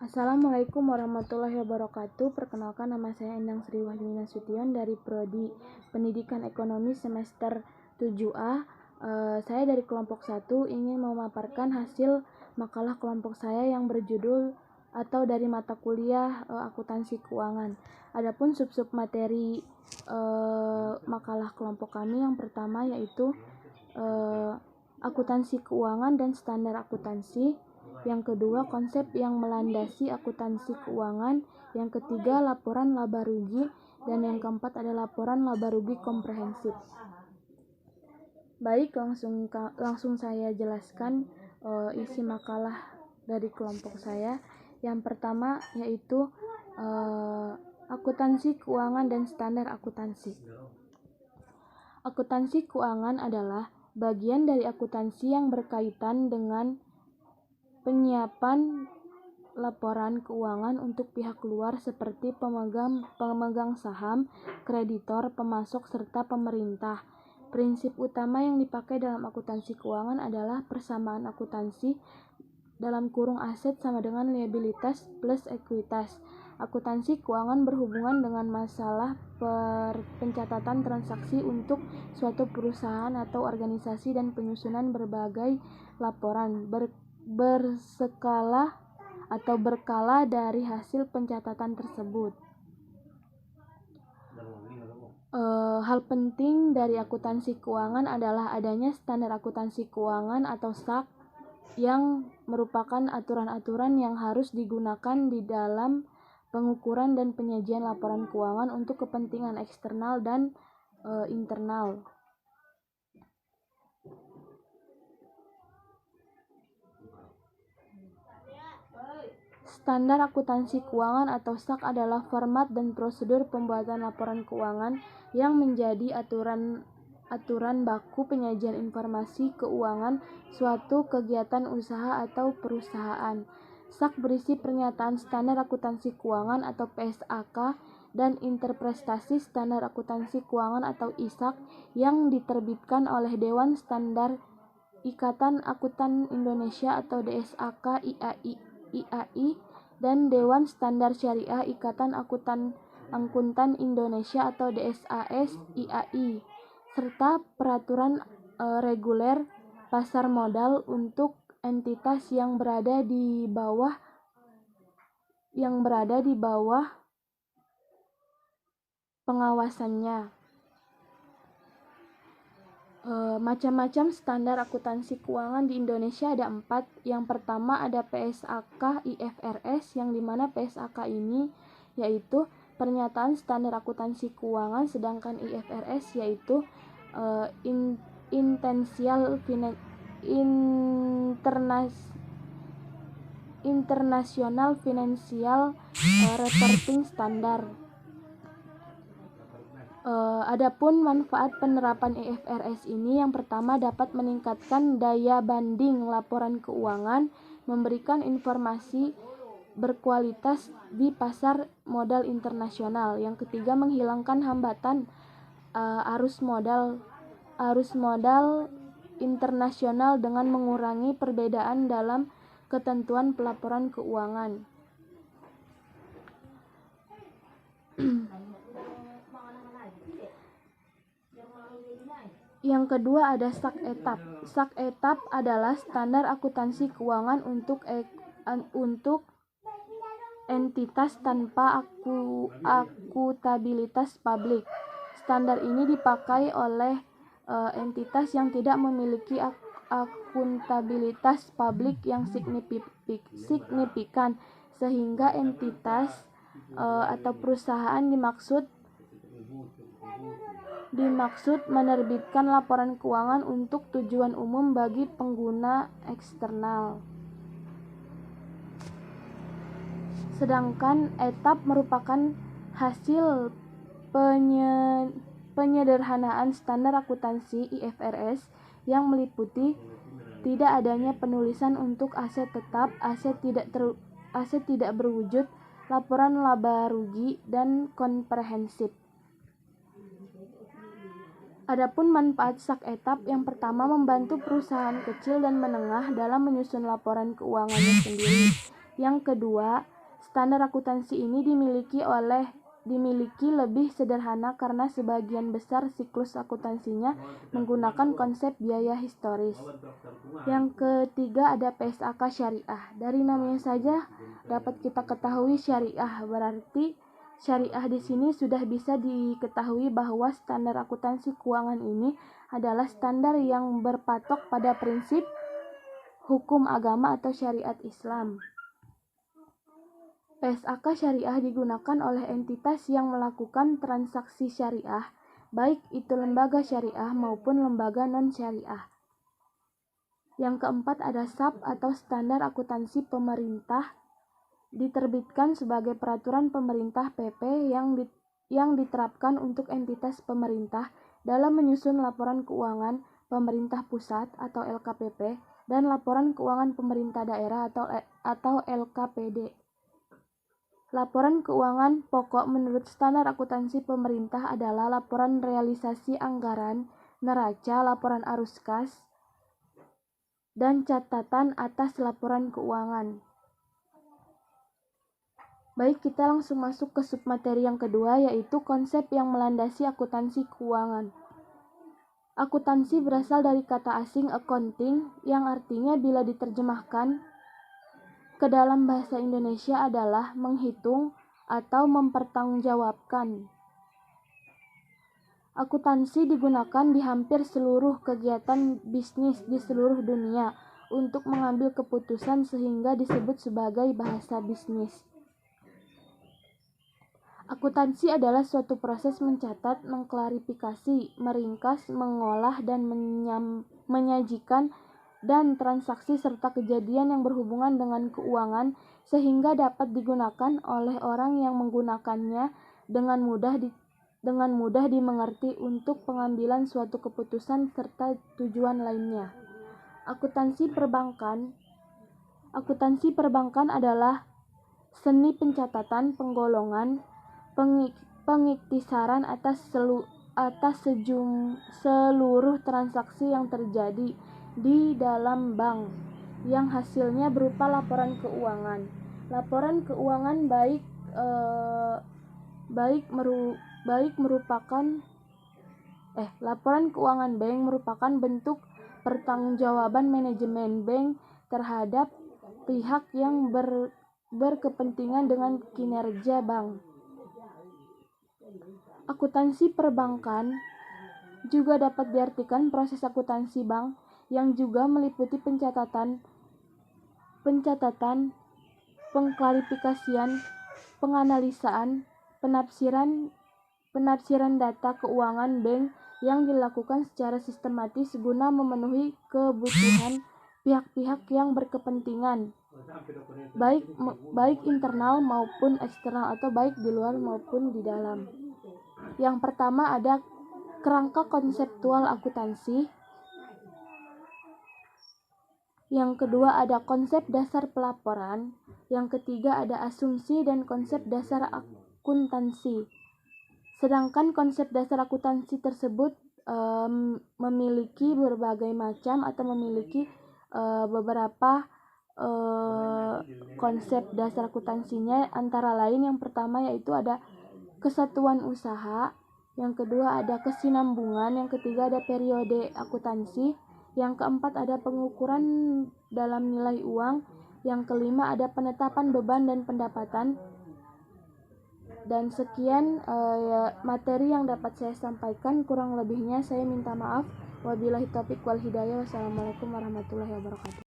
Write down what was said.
Assalamualaikum warahmatullahi wabarakatuh. Perkenalkan, nama saya Endang Sri Wahyuni Nasution dari Prodi Pendidikan Ekonomi semester 7A. Saya dari kelompok 1 ingin memaparkan hasil makalah kelompok saya yang berjudul atau dari mata kuliah akuntansi keuangan. Adapun sub-sub materi makalah kelompok kami yang pertama yaitu akuntansi keuangan dan standar akuntansi. Yang kedua, konsep yang melandasi akuntansi keuangan. Yang ketiga, laporan laba rugi. Dan yang keempat adalah laporan laba rugi komprehensif. Baik, langsung saya jelaskan isi makalah dari kelompok saya. Yang pertama yaitu akuntansi keuangan dan standar akuntansi. Akuntansi keuangan adalah bagian dari akuntansi yang berkaitan dengan penyiapan laporan keuangan untuk pihak luar seperti pemegang saham, kreditor, pemasok, serta pemerintah. Prinsip utama yang dipakai dalam akuntansi keuangan adalah persamaan akuntansi (aset sama dengan liabilitas plus ekuitas). Akuntansi keuangan berhubungan dengan masalah pencatatan transaksi untuk suatu perusahaan atau organisasi dan penyusunan berbagai laporan berskala atau berkala dari hasil pencatatan tersebut. Hal penting dari akuntansi keuangan adalah adanya standar akuntansi keuangan atau SAK yang merupakan aturan-aturan yang harus digunakan di dalam pengukuran dan penyajian laporan keuangan untuk kepentingan eksternal dan internal. Standar akuntansi keuangan atau SAK adalah format dan prosedur pembuatan laporan keuangan yang menjadi aturan baku penyajian informasi keuangan suatu kegiatan usaha atau perusahaan. SAK berisi pernyataan standar akuntansi keuangan atau PSAK dan interpretasi standar akuntansi keuangan atau ISAK yang diterbitkan oleh Dewan Standar Ikatan Akuntan Indonesia atau DSAK IAI dan Dewan Standar Syariah Ikatan Akuntan Indonesia atau DSAS IAI, serta peraturan reguler pasar modal untuk entitas yang berada di bawah pengawasannya. Macam-macam standar akuntansi keuangan di Indonesia ada 4. Yang pertama ada PSAK IFRS, yang dimana PSAK ini yaitu pernyataan standar akuntansi keuangan, sedangkan IFRS yaitu International Financial Reporting Standard. Adapun manfaat penerapan IFRS ini, yang pertama dapat meningkatkan daya banding laporan keuangan, memberikan informasi berkualitas di pasar modal internasional. Yang ketiga, menghilangkan hambatan arus modal internasional dengan mengurangi perbedaan dalam ketentuan pelaporan keuangan. Yang kedua ada SAK etap. SAK etap adalah standar akuntansi keuangan untuk entitas tanpa akuntabilitas publik. Standar ini dipakai oleh entitas yang tidak memiliki akuntabilitas publik yang signifikan, sehingga entitas atau perusahaan dimaksud menerbitkan laporan keuangan untuk tujuan umum bagi pengguna eksternal. Sedangkan etap merupakan hasil penyederhanaan standar akuntansi IFRS yang meliputi tidak adanya penulisan untuk aset tetap, aset tidak berwujud, laporan laba rugi, dan komprehensif. Adapun manfaat SAK etap, yang pertama membantu perusahaan kecil dan menengah dalam menyusun laporan keuangannya sendiri. Yang kedua, standar akuntansi ini dimiliki lebih sederhana karena sebagian besar siklus akuntansinya menggunakan konsep biaya historis. Yang ketiga ada PSAK syariah. Dari namanya saja dapat kita ketahui syariah, berarti syariah di sini sudah bisa diketahui bahwa standar akuntansi keuangan ini adalah standar yang berpatok pada prinsip hukum agama atau syariat Islam. PSAK syariah digunakan oleh entitas yang melakukan transaksi syariah, baik itu lembaga syariah maupun lembaga non-syariah. Yang keempat ada SAP atau Standar Akuntansi Pemerintah, diterbitkan sebagai peraturan pemerintah PP yang diterapkan untuk entitas pemerintah dalam menyusun laporan keuangan pemerintah pusat atau LKPP dan laporan keuangan pemerintah daerah atau LKPD. Laporan keuangan pokok menurut standar akuntansi pemerintah adalah laporan realisasi anggaran, neraca, laporan arus kas, dan catatan atas laporan keuangan. Baik, kita langsung masuk ke submateri yang kedua, yaitu konsep yang melandasi akuntansi keuangan. Akuntansi berasal dari kata asing accounting, yang artinya bila diterjemahkan ke dalam bahasa Indonesia adalah menghitung atau mempertanggungjawabkan. Akuntansi digunakan di hampir seluruh kegiatan bisnis di seluruh dunia untuk mengambil keputusan sehingga disebut sebagai bahasa bisnis. Akuntansi adalah suatu proses mencatat, mengklarifikasi, meringkas, mengolah, dan menyajikan dan transaksi serta kejadian yang berhubungan dengan keuangan sehingga dapat digunakan oleh orang yang menggunakannya dengan mudah dimengerti untuk pengambilan suatu keputusan serta tujuan lainnya. Akuntansi perbankan adalah seni pencatatan, penggolongan, pengiktisaran atas seluruh transaksi yang terjadi di dalam bank yang hasilnya berupa laporan keuangan. Laporan keuangan laporan keuangan bank merupakan bentuk pertanggungjawaban manajemen bank terhadap pihak yang berkepentingan dengan kinerja bank. Akuntansi perbankan juga dapat diartikan proses akuntansi bank yang juga meliputi pencatatan, pengklarifikasian, penganalisaan, penafsiran data keuangan bank yang dilakukan secara sistematis guna memenuhi kebutuhan pihak-pihak yang berkepentingan, baik internal maupun eksternal atau baik di luar maupun di dalam. Yang pertama ada kerangka konseptual akuntansi. Yang kedua ada konsep dasar pelaporan. Yang ketiga ada asumsi dan konsep dasar akuntansi. Sedangkan konsep dasar akuntansi tersebut memiliki berbagai macam atau memiliki beberapa konsep dasar akuntansinya, antara lain yang pertama yaitu ada kesatuan usaha, yang kedua ada kesinambungan, yang ketiga ada periode akuntansi, yang keempat ada pengukuran dalam nilai uang, yang kelima ada penetapan beban dan pendapatan. Dan sekian materi yang dapat saya sampaikan, kurang lebihnya saya minta maaf. Wabillahi taufiq wal hidayah. Wassalamualaikum warahmatullahi wabarakatuh.